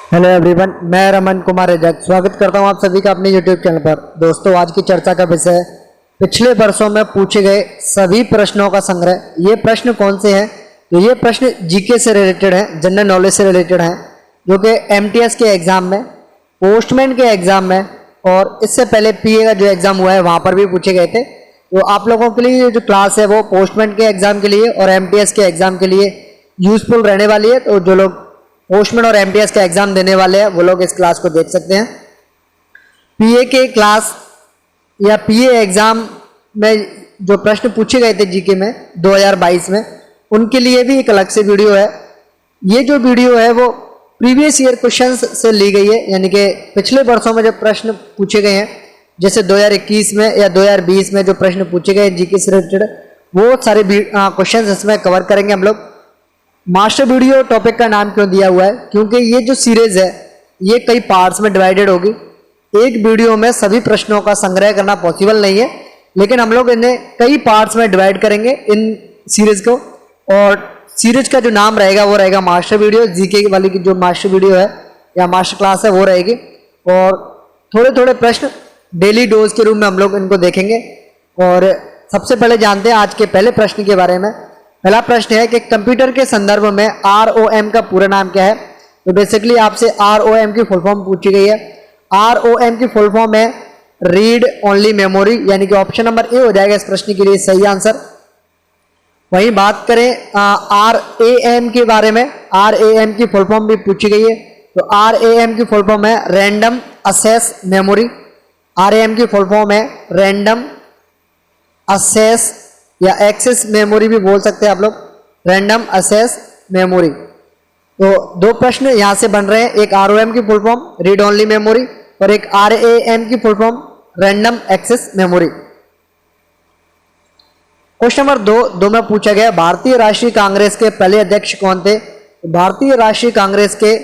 Hello everyone, मैं रमन कुमार रजक स्वागत करता हूं आप सभी का अपने यूट्यूब चैनल पर। दोस्तों, आज की चर्चा का विषय है पिछले वर्षों में पूछे गए सभी प्रश्नों का संग्रह। ये प्रश्न कौन से हैं? तो ये प्रश्न जीके से रिलेटेड हैं, जनरल नॉलेज से रिलेटेड हैं, जो कि एमटीएस के एग्जाम में, पोस्टमैन के एग्जाम में और इससे पहले पीए का जो एग्जाम हुआ है वहाँ पर भी पूछे गए थे। तो आप लोगों के लिए जो क्लास है वो पोस्टमैन के एग्जाम के लिए और एमटीएस के एग्जाम के लिए यूजफुल रहने वाली है। तो जो लोग पोस्टमैन और एमटीएस का एग्जाम देने वाले हैं वो लोग इस क्लास को देख सकते हैं। पीए के क्लास या पीए एग्जाम में जो प्रश्न पूछे गए थे जीके में 2022 में, उनके लिए भी एक अलग से वीडियो है। ये जो वीडियो है वो प्रीवियस ईयर क्वेश्चंस से ली गई है, यानी कि पिछले वर्षों में जो प्रश्न पूछे गए हैं, जैसे 2021 में या 2020 में जो प्रश्न पूछे गए जीके से रिलेटेड, वो सारे क्वेश्चंस इसमें कवर करेंगे हम लोग। मास्टर वीडियो टॉपिक का नाम क्यों दिया हुआ है? क्योंकि ये जो सीरीज है ये कई पार्ट्स में डिवाइडेड होगी। एक वीडियो में सभी प्रश्नों का संग्रह करना पॉसिबल नहीं है, लेकिन हम लोग इन्हें कई पार्ट्स में डिवाइड करेंगे इन सीरीज को। और सीरीज का जो नाम रहेगा वो रहेगा मास्टर वीडियो। जीके वाली की जो मास्टर वीडियो है या मास्टर क्लास है वो रहेगी, और थोड़े थोड़े प्रश्न डेली डोज के रूप में हम लोग इनको देखेंगे। और सबसे पहले जानते हैं आज के पहले प्रश्न के बारे में। पहला प्रश्न है कि कंप्यूटर के संदर्भ में ROM का पूरा नाम क्या है? तो बेसिकली आपसे ROM की फुल फॉर्म पूछी गई है। ROM की फुल फॉर्म है रीड ओनली मेमोरी, यानी कि ऑप्शन नंबर ए हो जाएगा इस प्रश्न के लिए सही आंसर। वहीं बात करें RAM के बारे में, RAM की फुल फॉर्म भी पूछी गई है। तो RAM की फुल फॉर्म है रैंडम एक्सेस मेमोरी। RAM की फुल फॉर्म है रैंडम एक्सेस या एक्सेस मेमोरी भी बोल सकते हैं आप लोग, रैंडम एक्सेस मेमोरी। तो दो प्रश्न यहां से बन रहे हैं, एक ROM की full form read only memory और एक RAM की full form random access memory. Question number दो में पूछा गया भारतीय राष्ट्रीय कांग्रेस के पहले अध्यक्ष कौन थे? तो भारतीय राष्ट्रीय कांग्रेस के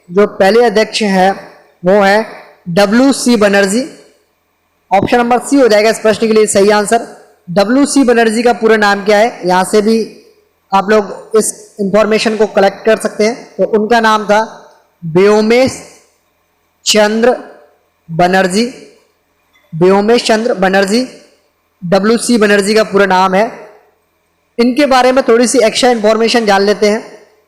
जो पहले अध्यक्ष हैं वो है WC Banerjee. Option number C हो जाएगा इस प्रश्न के लिए सही आंसर। WC बनर्जी का पूरा नाम क्या है? यहां से भी आप लोग इस इंफॉर्मेशन को कलेक्ट कर सकते हैं। तो उनका नाम था व्योमेश चंद्र बनर्जी। व्योमेश चंद्र बनर्जी, WC बनर्जी का पूरा नाम है। इनके बारे में थोड़ी सी एक्स्ट्रा इंफॉर्मेशन जान लेते हैं।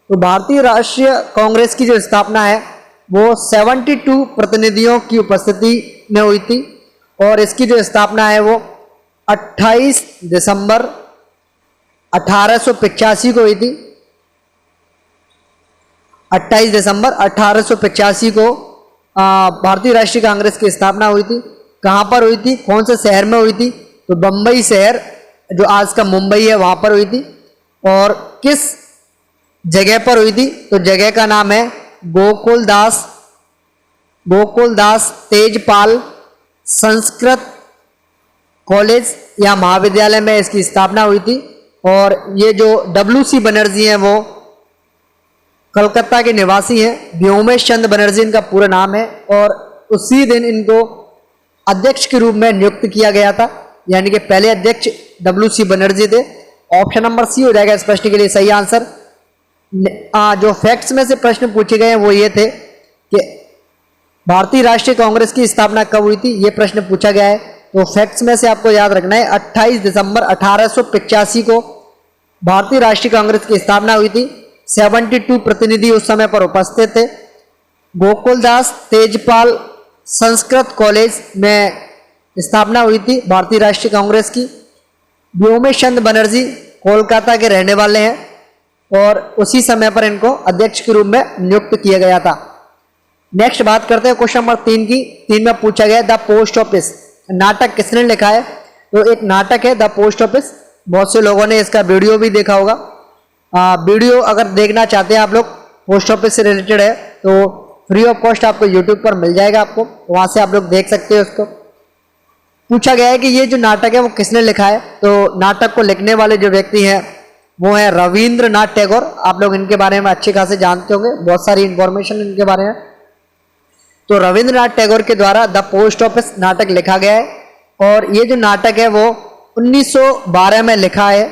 तो भारतीय राष्ट्रीय कांग्रेस की जो स्थापना है वो 72 प्रतिनिधियों की उपस्थिति में हुई थी, और इसकी जो स्थापना है वो 28 दिसंबर 1885 को हुई थी। 28 दिसंबर 1885 को भारतीय राष्ट्रीय कांग्रेस की स्थापना हुई थी। कहां पर हुई थी, कौन से शहर में हुई थी? तो बंबई शहर, जो आज का मुंबई है, वहां पर हुई थी। और किस जगह पर हुई थी? तो जगह का नाम है गोकुलदास तेजपाल संस्कृत कॉलेज या महाविद्यालय में इसकी स्थापना हुई थी। और ये जो WC बनर्जी हैं वो कलकत्ता के निवासी हैं। व्योमेश चंद्र बनर्जी इनका पूरा नाम है, और उसी दिन इनको अध्यक्ष के रूप में नियुक्त किया गया था, यानी कि पहले अध्यक्ष WC बनर्जी थे। ऑप्शन नंबर सी हो जाएगा इस प्रश्न के लिए सही आंसर। जो फैक्ट्स में से प्रश्न पूछे गए हैं वो ये थे कि भारतीय राष्ट्रीय कांग्रेस की स्थापना कब हुई थी, ये प्रश्न पूछा गया है। तो फैक्ट्स में से आपको याद रखना है 28 दिसंबर 1885 को भारतीय राष्ट्रीय कांग्रेस की स्थापना हुई थी। 72 प्रतिनिधि उस समय पर उपस्थित थे। गोकुलदास तेजपाल संस्कृत कॉलेज में स्थापना हुई थी भारतीय राष्ट्रीय कांग्रेस की। व्योमेश चंद्र बनर्जी कोलकाता के रहने वाले हैं, और उसी समय पर इनको अध्यक्ष के रूप में नियुक्त किया गया था। नेक्स्ट बात करते हैं क्वेश्चन नंबर 3 की। 3 में पूछा गया द पोस्ट ऑफिस नाटक किसने लिखा है? तो एक नाटक है द पोस्ट ऑफिस। बहुत से लोगों ने इसका वीडियो भी देखा होगा। वीडियो अगर देखना चाहते हैं आप लोग, पोस्ट ऑफिस से रिलेटेड है, तो फ्री ऑफ कॉस्ट आपको यूट्यूब पर मिल जाएगा, आपको वहां से आप लोग देख सकते हो उसको। पूछा गया है कि ये जो नाटक है वो किसने लिखा है? तो नाटक को लिखने वाले जो व्यक्ति हैं वो है रविंद्रनाथ टैगोर। आप लोग इनके बारे में अच्छे खासे जानते होंगे, बहुत सारी इंफॉर्मेशन इनके बारे में। तो रविंद्रनाथ टैगोर के द्वारा द पोस्ट ऑफिस नाटक लिखा गया है, और ये जो नाटक है वो 1912 में लिखा है।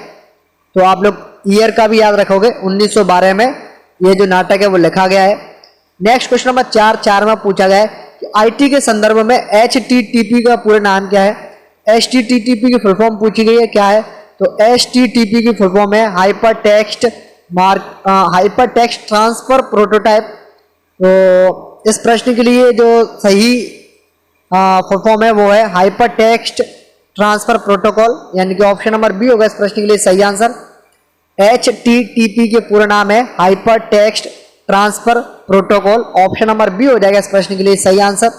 तो आप लोग ईयर का भी याद रखोगे, 1912 में ये जो नाटक है वो लिखा गया है। नेक्स्ट क्वेश्चन नंबर 4 में पूछा गया है कि आईटी के संदर्भ में HTTP का पूरा नाम क्या है। HTTP की फुल फॉर्म पूछी गई है, क्या है? तो HTTP की फुल फॉर्म है हाइपर टेक्स्ट ट्रांसफर प्रोटोटाइप। तो इस प्रश्न के लिए जो सही फुल फॉर्म है वो है हाइपर टेक्स्ट ट्रांसफर प्रोटोकॉल, यानी कि ऑप्शन नंबर बी होगा इस प्रश्न के लिए सही आंसर। HTTP के पूरा नाम है hyper text transfer protocol, option number B हो जाएगा इस प्रश्न के लिए सही आंसर।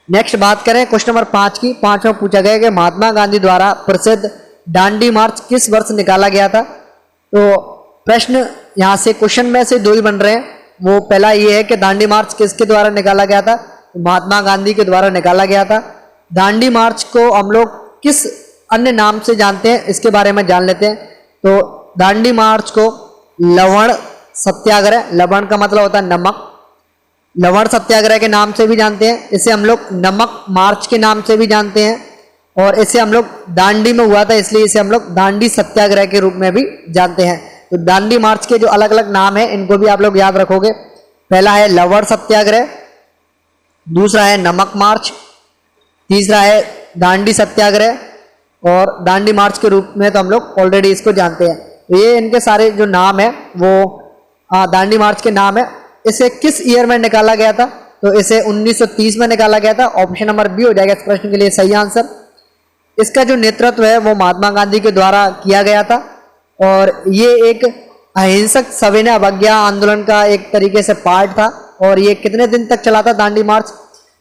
नेक्स्ट बात करें क्वेश्चन नंबर 5 की। 5 में पूछा गया कि महात्मा गांधी द्वारा प्रसिद्ध दांडी मार्च किस वर्ष निकाला गया था। तो प्रश्न यहाँ से क्वेश्चन में से दो ही बन रहे हैं। वो पहला ये है कि दांडी मार्च किसके द्वारा निकाला गया था, तो महात्मा गांधी के द्वारा निकाला गया था। दांडी मार्च को हम लोग किस अन्य नाम से जानते हैं इसके बारे में जान लेते हैं। तो दांडी मार्च को लवण सत्याग्रह, लवण का मतलब होता है नमक, लवण सत्याग्रह के नाम से भी जानते हैं। इसे हम लोग नमक मार्च के नाम से भी जानते हैं, और इसे हम लोग दांडी में हुआ था इसलिए इसे हम लोग दांडी सत्याग्रह के रूप में भी जानते हैं। तो दांडी मार्च के जो अलग अलग नाम है इनको भी आप लोग याद रखोगे। पहला है लवण सत्याग्रह, दूसरा है नमक मार्च, तीसरा है दांडी सत्याग्रह, और दांडी मार्च के रूप में तो हम लोग ऑलरेडी इसको जानते हैं। तो ये इनके सारे जो नाम है वो दांडी मार्च के नाम है। इसे किस ईयर में निकाला गया था, तो इसे 1930 में निकाला गया था, ऑप्शन नंबर बी हो जाएगा इस प्रश्न के लिए सही आंसर। इसका जो नेतृत्व है वो महात्मा गांधी के द्वारा किया गया था, और ये एक अहिंसक सविनय अवज्ञा आंदोलन का एक तरीके से पार्ट था। और ये कितने दिन तक चला था दांडी मार्च?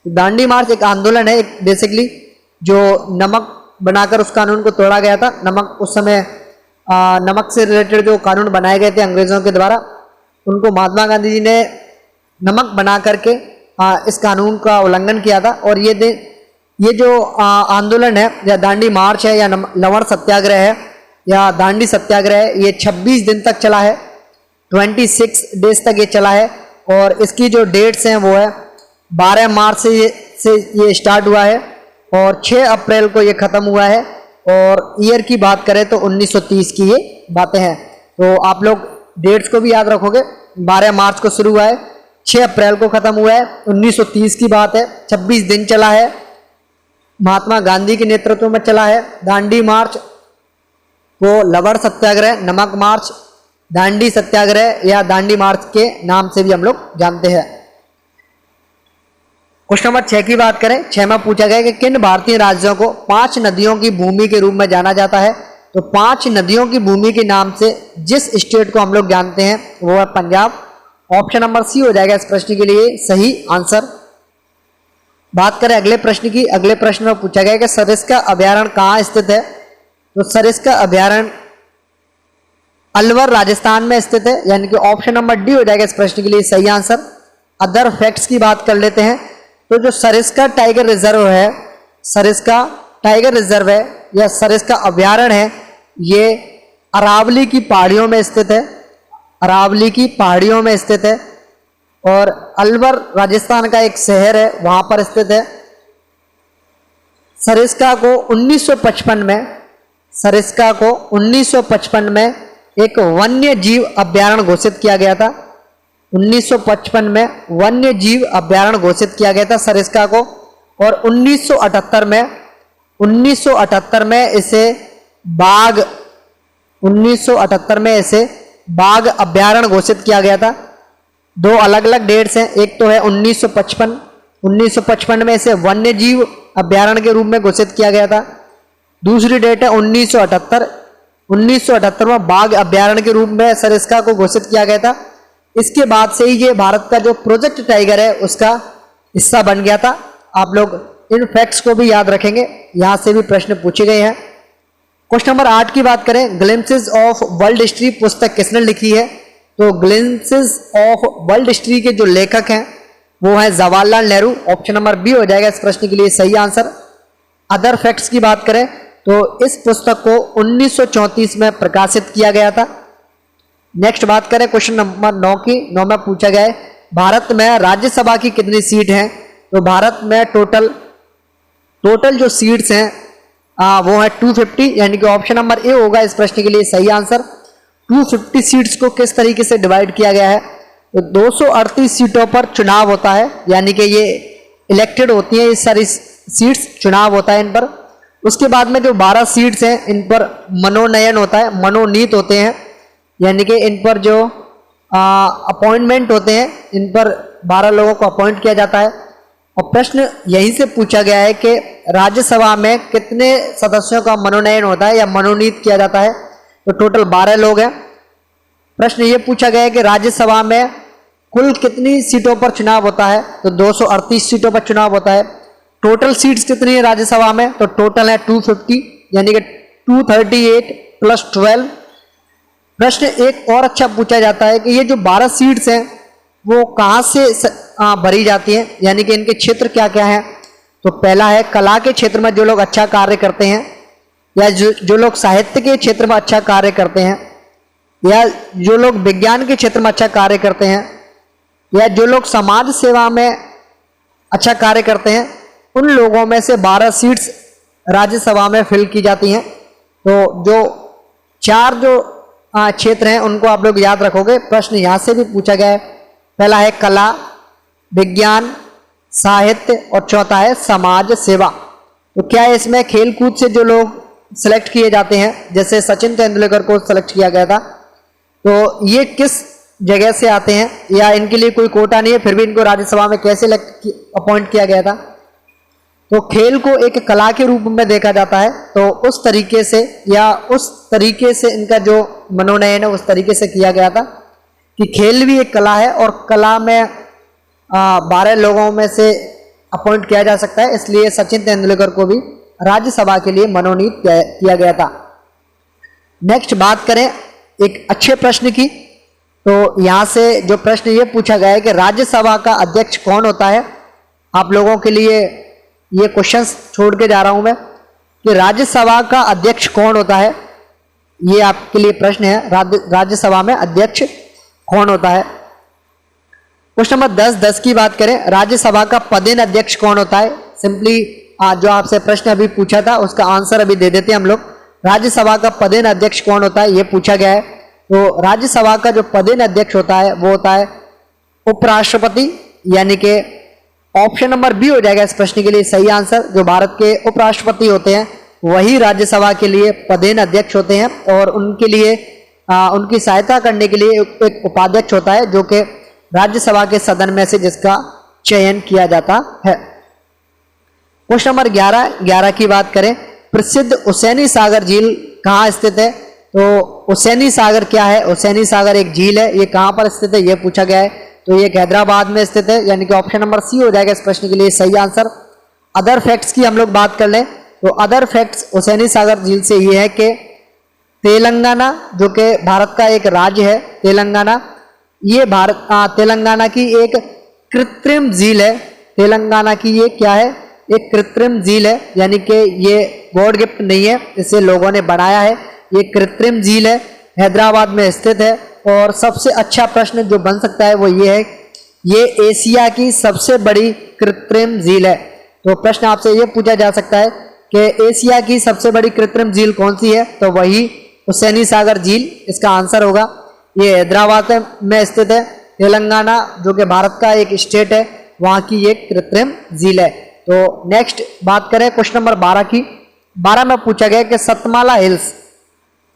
दांडी मार्च एक आंदोलन है, एक बेसिकली जो नमक बनाकर उस कानून को तोड़ा गया था। नमक उस समय नमक से रिलेटेड जो कानून बनाए गए थे अंग्रेजों के द्वारा, उनको महात्मा गांधी जी ने नमक बना करके इस कानून का उल्लंघन किया था। और ये जो आंदोलन है या दांडी मार्च है या लवण सत्याग्रह है या दांडी सत्याग्रह है, ये 26 दिन तक चला है, 26 डेज तक ये चला है। और इसकी जो डेट्स हैं वो है 12 मार्च से ये स्टार्ट हुआ है और 6 अप्रैल को ये ख़त्म हुआ है। और ईयर की बात करें तो 1930 की ये बातें हैं। तो आप लोग डेट्स को भी याद रखोगे। 12 मार्च को शुरू हुआ है, 6 अप्रैल को ख़त्म हुआ है, 1930 की बात है, 26 दिन चला है, महात्मा गांधी के नेतृत्व में चला है। दांडी मार्च को लवण सत्याग्रह, नमक मार्च, दांडी सत्याग्रह या दांडी मार्च के नाम से भी हम लोग जानते हैं। क्वेश्चन नंबर 6 की बात करें। 6 में पूछा गया कि किन भारतीय राज्यों को 5 नदियों की भूमि के रूप में जाना जाता है। तो 5 नदियों की भूमि के नाम से जिस स्टेट को हम लोग जानते हैं वो है पंजाब, ऑप्शन नंबर सी हो जाएगा इस प्रश्न के लिए सही आंसर। बात करें अगले प्रश्न की। अगले प्रश्न में पूछा गया कि सरिस्का अभयारण्य कहाँ स्थित है। तो सरिस्का अभयारण्य अलवर राजस्थान में स्थित है, यानी कि ऑप्शन नंबर डी हो जाएगा इस प्रश्न के लिए सही आंसर। अदर फैक्ट्स की बात कर लेते हैं। तो जो सरिस्का टाइगर रिजर्व है, सरिस्का टाइगर रिजर्व है या सरिस्का अभयारण्य है, ये अरावली की पहाड़ियों में स्थित है, अरावली की पहाड़ियों में स्थित है। और अलवर राजस्थान का एक शहर है, वहां पर स्थित है। सरिस्का को 1955 में, सरिस्का को 1955 में एक वन्य जीव अभयारण्य घोषित किया गया था। 1955 में वन्य जीव अभयारण्य घोषित किया गया था सरिस्का को। और 1978 में इसे बाघ 1978 में इसे बाघ अभयारण्य घोषित किया गया था। दो अलग अलग डेट्स हैं, एक तो है 1955 में इसे वन्य जीव अभयारण्य के रूप में घोषित किया गया था। दूसरी डेट है 1978 में बाघ अभयारण्य के रूप में सरिस्का को घोषित किया गया था। इसके बाद से ही ये भारत का जो प्रोजेक्ट टाइगर है उसका हिस्सा बन गया था। आप लोग इन फैक्ट्स को भी याद रखेंगे, यहां से भी प्रश्न पूछे गए हैं। क्वेश्चन नंबर 8 की बात करें। ग्लिम्पसेस ऑफ वर्ल्ड हिस्ट्री पुस्तक किसने लिखी है। तो ग्लिम्पसेस ऑफ वर्ल्ड हिस्ट्री के जो लेखक हैं वो है Jawaharlal Nehru, option number B हो जाएगा इस प्रश्न के लिए सही आंसर। अदर फैक्ट्स की बात करें तो इस पुस्तक को 1934 में प्रकाशित किया गया था। नेक्स्ट बात करें क्वेश्चन नंबर 9 की। 9 में पूछा गया है भारत में राज्यसभा की कितनी सीट हैं। तो भारत में टोटल जो सीट्स हैं वो है 250, यानी कि ऑप्शन नंबर ए होगा इस प्रश्न के लिए सही आंसर। 250 सीट्स को किस तरीके से डिवाइड किया गया है। तो 238 सीटों पर चुनाव होता है, यानी कि ये इलेक्टेड होती है, ये सारी सीट्स चुनाव होता है इन पर। उसके बाद में जो 12 सीट्स हैं इन पर मनोनयन होता है, मनोनीत होते हैं, यानी कि इन पर जो अपॉइंटमेंट होते हैं, इन पर 12 लोगों को अपॉइंट किया जाता है। और प्रश्न यहीं से पूछा गया है कि राज्यसभा में कितने सदस्यों का मनोनयन होता है या मनोनीत किया जाता है, तो टोटल 12 लोग हैं। प्रश्न ये पूछा गया है कि राज्यसभा में कुल कितनी सीटों पर चुनाव होता है, तो 238 सीटों पर चुनाव होता है। टोटल सीट्स कितनी है राज्यसभा में, तो टोटल है 250, यानी कि 238 प्लस 12। प्रश्न एक और अच्छा पूछा जाता है कि ये जो 12 सीट्स हैं वो कहाँ से भरी जाती हैं, यानी कि इनके क्षेत्र क्या क्या हैं। तो पहला है कला के क्षेत्र में जो लोग अच्छा कार्य करते हैं, या जो लोग साहित्य के क्षेत्र में अच्छा कार्य करते हैं, या जो लोग विज्ञान के क्षेत्र में अच्छा कार्य करते हैं, या जो लोग समाज सेवा में अच्छा कार्य करते हैं, उन लोगों में से 12 सीट्स राज्यसभा में फिल की जाती हैं। तो जो 4 जो क्षेत्र हैं उनको आप लोग याद रखोगे, प्रश्न यहाँ से भी पूछा गया है। पहला है कला, विज्ञान, साहित्य और चौथा है समाज सेवा। तो क्या है इसमें खेल कूद से जो लोग सेलेक्ट किए जाते हैं, जैसे सचिन तेंदुलकर को सेलेक्ट किया गया था, तो ये किस जगह से आते हैं, या इनके लिए कोई कोटा नहीं है फिर भी इनको राज्यसभा में कैसे अपॉइंट किया गया था। तो खेल को एक कला के रूप में देखा जाता है, तो उस तरीके से या उस तरीके से इनका जो मनोनयन है उस तरीके से किया गया था कि खेल भी एक कला है और कला में 12 लोगों में से अपॉइंट किया जा सकता है, इसलिए सचिन तेंदुलकर को भी राज्यसभा के लिए मनोनीत किया गया था। नेक्स्ट बात करें एक अच्छे प्रश्न की, तो यहाँ से जो प्रश्न ये पूछा गया है कि राज्यसभा का अध्यक्ष कौन होता है। आप लोगों के लिए ये क्वेश्चंस छोड़ के जा रहा हूं मैं कि राज्यसभा का अध्यक्ष कौन होता है, ये आपके लिए प्रश्न है। राज्यसभा में अध्यक्ष कौन होता है। क्वेश्चन नंबर 10 की बात करें, राज्यसभा का पदेन अध्यक्ष कौन होता है। सिंपली जो आपसे प्रश्न अभी पूछा था उसका आंसर अभी दे देते हैं हम लोग। राज्यसभा का पदेन अध्यक्ष कौन होता है ये पूछा गया है। तो राज्यसभा का जो पदेन अध्यक्ष होता है वो होता है उपराष्ट्रपति, यानी कि ऑप्शन नंबर बी हो जाएगा इस प्रश्न के लिए सही आंसर। जो भारत के उपराष्ट्रपति होते हैं वही राज्यसभा के लिए पदेन अध्यक्ष होते हैं, और उनके लिए उनकी सहायता करने के लिए एक उपाध्यक्ष होता है जो कि राज्यसभा के सदन में से जिसका चयन किया जाता है। क्वेश्चन नंबर 11 की बात करें, प्रसिद्ध हुसैनी सागर झील कहाँ स्थित है। तो हुसैनी सागर क्या है, हुसैनी सागर एक झील है, ये कहाँ पर स्थित है ये पूछा गया है। तो ये हैदराबाद में स्थित है, यानी कि ऑप्शन नंबर सी हो जाएगा इस प्रश्न के लिए सही आंसर। अदर फैक्ट्स की हम लोग बात कर लें तो अदर फैक्ट्स हुसैनी सागर झील से ये है कि तेलंगाना जो कि भारत का एक राज्य है, तेलंगाना, ये तेलंगाना की एक कृत्रिम झील है। तेलंगाना की ये क्या है, एक कृत्रिम झील है, यानी कि ये गॉड गिफ्ट नहीं है, इसे लोगों ने बनाया है। ये कृत्रिम झील है, हैदराबाद में स्थित है। और सबसे अच्छा प्रश्न जो बन सकता है वो ये है, ये एशिया की सबसे बड़ी कृत्रिम झील है। तो प्रश्न आपसे ये पूछा जा सकता है कि एशिया की सबसे बड़ी कृत्रिम झील कौन सी है, तो वही हुसैनी सागर झील इसका आंसर होगा। ये हैदराबाद में स्थित है। तेलंगाना जो कि भारत का एक स्टेट है, वहाँ की ये कृत्रिम झील है। तो नेक्स्ट बात करें क्वेश्चन नंबर 12 की। 12 में पूछा गया कि सतमाला हिल्स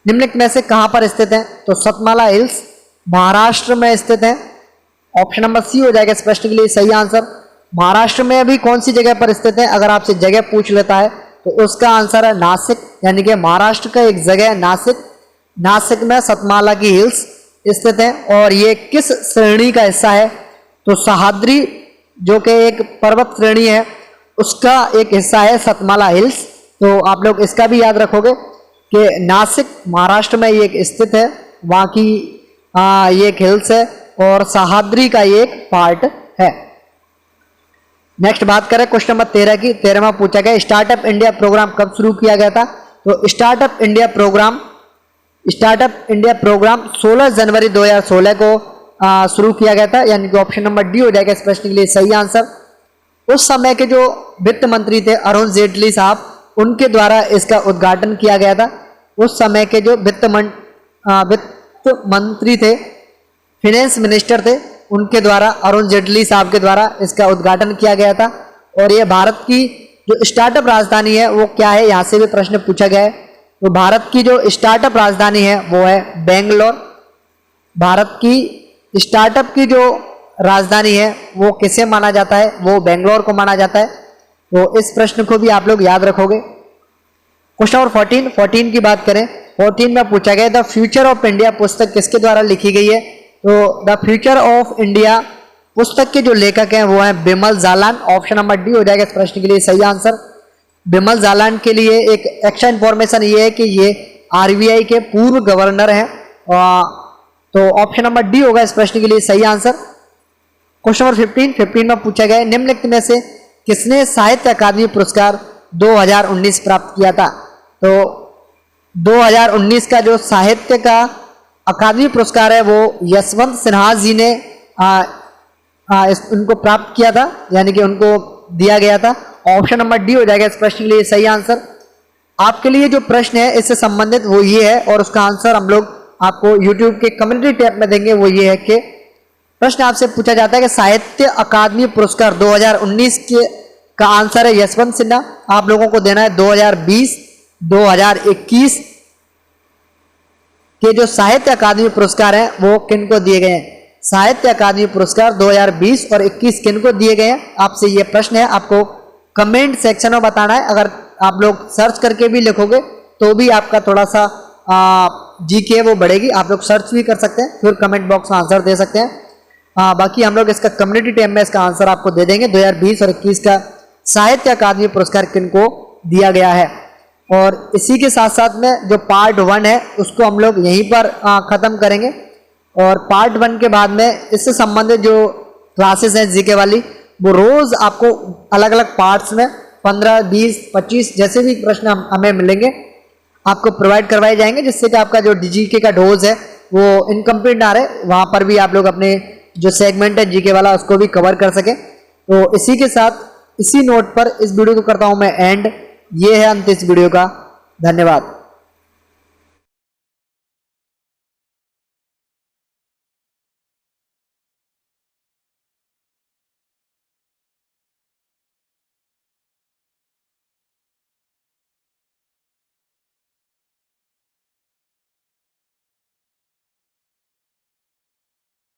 निम्नलिखित में से कहां पर स्थित है। तो सतमाला हिल्स महाराष्ट्र में स्थित है, ऑप्शन नंबर सी हो जाएगा इस प्रश्न के लिए सही आंसर। महाराष्ट्र में अभी कौन सी जगह पर स्थित है, अगर आपसे जगह पूछ लेता है तो उसका आंसर है नासिक, यानी कि महाराष्ट्र का एक जगह है नासिक। नासिक में सतमाला की हिल्स स्थित है। और ये किस श्रेणी का हिस्सा है, तो सह्याद्री जो कि एक पर्वत श्रेणी है उसका एक हिस्सा है सतमाला हिल्स। तो आप लोग इसका भी याद रखोगे कि नासिक महाराष्ट्र में ये स्थित है, वहाँ की ये एक हिल्स है और सह्याद्री का ये एक पार्ट है। नेक्स्ट बात करें क्वेश्चन नंबर 13 की। 13 में पूछा गया स्टार्टअप इंडिया प्रोग्राम कब शुरू किया गया था। तो स्टार्टअप इंडिया प्रोग्राम 16 जनवरी 2016 को शुरू किया गया था, यानी कि ऑप्शन नंबर डी हो जाएगा इस प्रश्न के लिए सही आंसर। उस समय के जो वित्त मंत्री थे अरुण जेटली साहब, उनके द्वारा इसका उद्घाटन किया गया था। उस समय के जो वित्त मंत्री थे, फाइनेंस मिनिस्टर थे, उनके द्वारा, अरुण जेटली साहब के द्वारा इसका उद्घाटन किया गया था। और ये भारत की जो स्टार्टअप राजधानी है वो क्या है, यहाँ से भी प्रश्न पूछा गया है। तो भारत की जो स्टार्टअप राजधानी है वो है बेंगलोर। भारत की स्टार्टअप की जो राजधानी है वो किसे माना जाता है, वो बेंगलोर को माना जाता है। तो इस प्रश्न को भी आप लोग याद रखोगे। क्वेश्चन नंबर 14 की बात करें, 14 में पूछा गया द फ्यूचर ऑफ इंडिया पुस्तक किसके द्वारा लिखी गई है। तो द फ्यूचर ऑफ इंडिया पुस्तक के जो लेखक हैं वो हैं Bimal Jalan. Option number D हो जाएगा इस प्रश्न के लिए सही आंसर। बिमल जालान के लिए एक एक्स्ट्रा इंफॉर्मेशन ये है कि ये आरबीआई के पूर्व गवर्नर हैं। तो ऑप्शन नंबर डी होगा इस प्रश्न के लिए सही आंसर। क्वेश्चन नंबर 15 में पूछा गया निम्नलिखित में से किसने साहित्य अकादमी पुरस्कार 2019 प्राप्त किया था। तो 2019 का जो साहित्य का अकादमी पुरस्कार है वो यशवंत सिन्हा जी ने उनको प्राप्त किया था, यानी कि उनको दिया गया था। ऑप्शन नंबर डी हो जाएगा इस प्रश्न के लिए सही आंसर। आपके लिए जो प्रश्न है इससे संबंधित वो ये है और उसका आंसर हम लोग आपको YouTube के कम्युनिटी टैब में देंगे। वो ये है कि प्रश्न आपसे पूछा जाता है कि साहित्य अकादमी पुरस्कार 2019 के का आंसर है यशवंत सिन्हा। आप लोगों को देना है 2020 2021 के जो साहित्य अकादमी पुरस्कार हैं वो किन को दिए गए हैं। साहित्य अकादमी पुरस्कार 2020 और 21 किन को दिए गए हैं, आपसे ये प्रश्न है। आपको कमेंट सेक्शन में बताना है। अगर आप लोग सर्च करके भी लिखोगे तो भी आपका थोड़ा सा जीके वो बढ़ेगी। आप लोग सर्च भी कर सकते हैं, फिर कमेंट बॉक्स में आंसर दे सकते हैं। बाकी हम लोग इसका कम्युनिटी टैब में इसका आंसर आपको दे देंगे। 2020 और 21 का साहित्य अकादमी पुरस्कार किन को दिया गया है। और इसी के साथ साथ में जो पार्ट 1 है उसको हम लोग यहीं पर ख़त्म करेंगे। और पार्ट 1 के बाद में इससे संबंधित जो क्लासेस हैं जीके वाली, वो रोज़ आपको अलग अलग पार्ट्स में 15, 20, 25 जैसे भी प्रश्न हमें मिलेंगे आपको प्रोवाइड करवाए जाएंगे, जिससे कि आपका जो जीके का डोज है वो इनकम्प्लीट ना रहे। वहाँ पर भी आप लोग अपने जो सेगमेंट है जीके वाला उसको भी कवर कर सकें। तो इसी के साथ इसी नोट पर इस वीडियो को करता हूँ मैं एंड। ये है अंत इस वीडियो का। धन्यवाद।